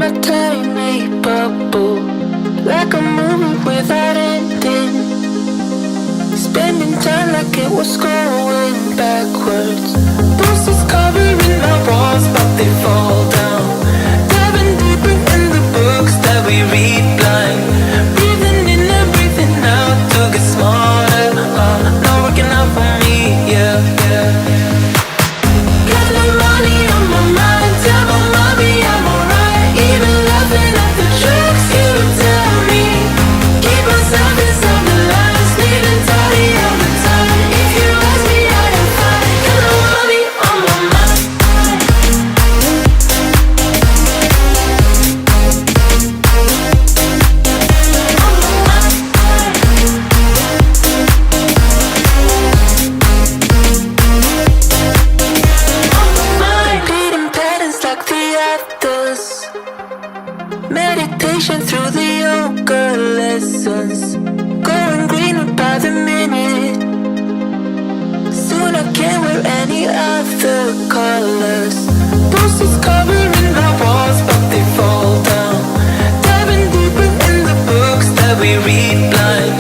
my tiny bubble, like a movie without ending. Spending time like it was going backwards. Posters covering my walls, but they fall down. Diving deeper in the books that we read blind. Breathing in and breathing out to get smarter. Not working out for me, yeah, yeah. Got no money on my mind. Tell my mommy I'm alright. Even laughing at the jokes you tell me. Keep myself inside the lines. Neat and tidy all the time. If you ask me, I am fine. Got no money on my mind. Repeating patterns like the others. Meditation through the yoga lessons. Going greener by the minute. Soon I can't wear any other colors. Posters covering our walls, but they fall down. Diving deeper in the books that we read blind.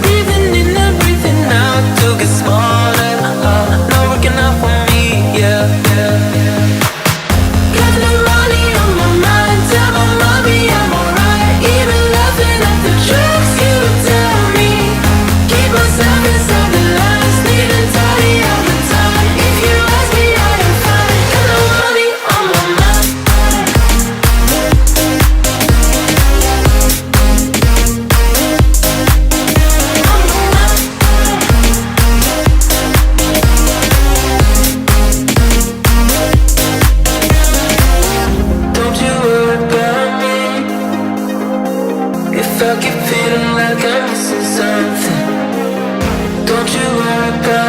Breathing in and breathing out to get smarter. Not working out for me, yeah, yeah, yeah. Got no money on my mind. Tell my mommy I'm alright. Even laughing at the jokes you tell me. Keep myself inside the lines. Neat and tidy all the time. If you ask me, I am fine. Got no money on my mind. Don't you worry about me. If I keep feeling like I'm missing something, don't you worry about